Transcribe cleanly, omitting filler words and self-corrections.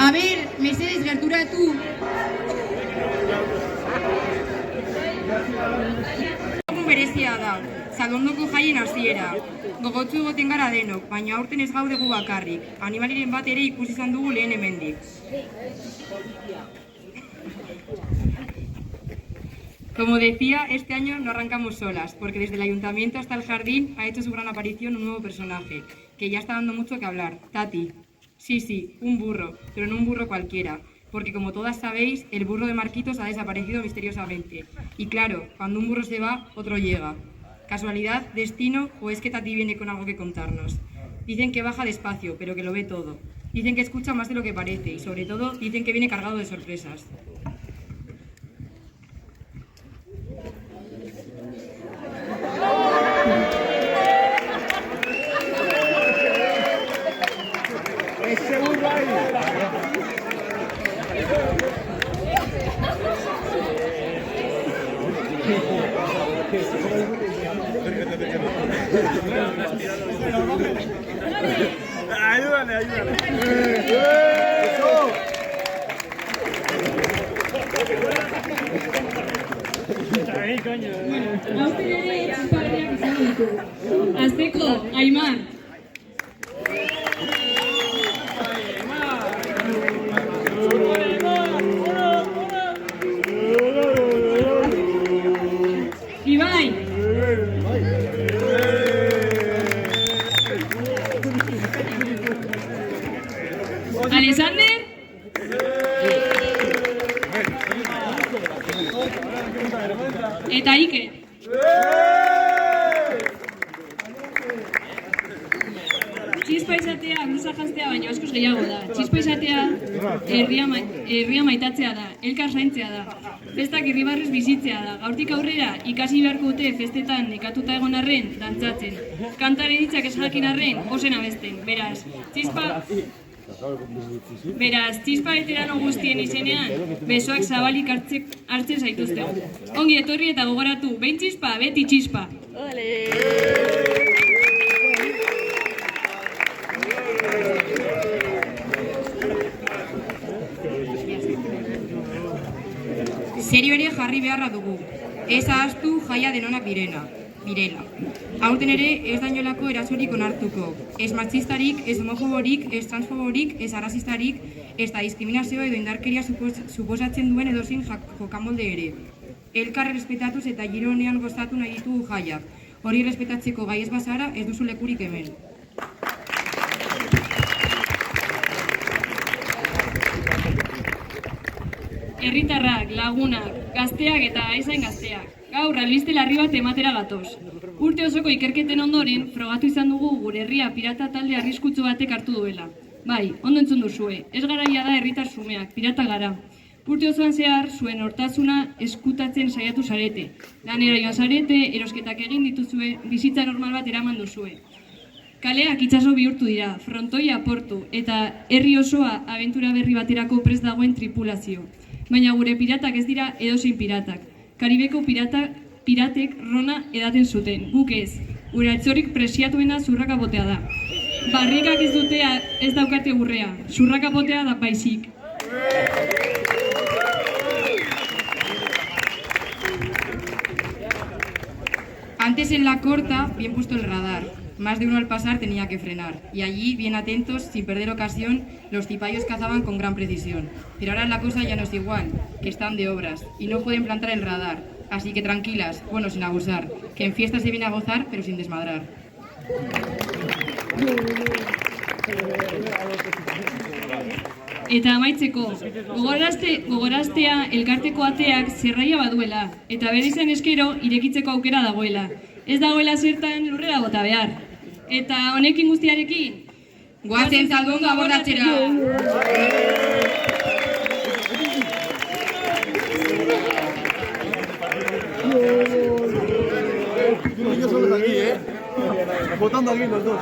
A ver, mesedez gerturatu. Berezia da, Zalondoko jaien hasiera. Gogotsu egoten gara denok, baina aurten ez gaude gu bakarrik. Animaliren bat ere ikusi izan dugu lehen hemendik. Como decía, este año no arrancamos solas, porque desde el ayuntamiento hasta el jardín ha hecho su gran aparición un nuevo personaje, que ya está dando mucho que hablar, Tati. Sí, un burro, pero no un burro cualquiera, porque como todas sabéis, el burro de Marquitos ha desaparecido misteriosamente. Y claro, cuando un burro se va, otro llega. ¿Casualidad, destino o es que Tati viene con algo que contarnos? Dicen que baja despacio, pero que lo ve todo. Dicen que escucha más de lo que parece y sobre todo dicen que viene cargado de sorpresas. Ayúdale. Hausten ere txispagarriak izan ditu. Hasteko, Aimar. Ibai. Alexander. Eta Iker. Txispa izatea, blusa janztea baina askoz gehiago da. Txispa izatea, herria maitatzea da, elkar zaintzea da. Festak irribarrez bizitzea da. Gaurtik aurrera ikasi beharko dute festetan nekatuta egon arren, dantzatzen. Kantare ditzak ez jakin arren, ozen abesten. Beraz, txispa veterano guztien izenean, besoak zabalik hartzen zaituzte. Ongi etorri eta gogoratu, behin txispa, beti txispa. Serio ere jarri beharra dugu. Ez ahaztu jaia denonak direla. Aurten ere ez da inolako erasorik onartuko. Ez matxistarik, ez homofoborik, ez transfoborik, ez arrazistarik, ez da diskriminazioa edo indarkeria suposatzen duen edozein jokamolde ere. Elkar respetatuz eta giro honean gozatu nahi ditugu jaiak. Hori respetatzeko gai ez bazara ez duzu lekurik hemen. Herritarrak, lagunak, gazteak eta aizain gazteak. Gaur, albiste larri bat ematera gatoz. Urte osoko ikerketen ondoren, frogatu izan dugu gure herria pirata talde arriskutsu batek hartu duela. Bai, ondo entzun duzue, ez garaia da herritar xumeak, pirata gara. Urte osoan zehar, zuen hortasuna eskutatzen saiatu zarete. Lanera joan zarete, erosketak egin dituzue, bizitza normal bat eraman duzue. Kaleak itsaso bihurtu dira, frontoia portu, eta herri osoa abentura berri baterako prest dagoen tripulazio. Baina gure piratak ez dira edozein piratak. Karibeko piratek rona edaten zuten, guk ez. Gure altzorik presiatuena zurrakapotea da. Barrikak ez daukate gurrea, zurrakapotea da baizik. Antes en la corta, bien puesto el radar. Más de uno al pasar tenía que frenar. Y allí, bien atentos, sin perder ocasión, los cipayos cazaban con gran precisión. Pero ahora la cosa ya no es igual, que están de obras y no pueden plantar el radar. Así que tranquilas, bueno, sin abusar, que en fiestas se viene a gozar, pero sin desmadrar. Eta amaitzeko, gogoraztea elkarteko ateak zerraia baduela, eta bere izan eskero irekitzeko aukera dagoela. Ez dagoela zertan lurrera bota behar. Eta honekin guztiarekin, Guazen zaldundu abordatzera! Yo solo aquí, votando aquí los dos,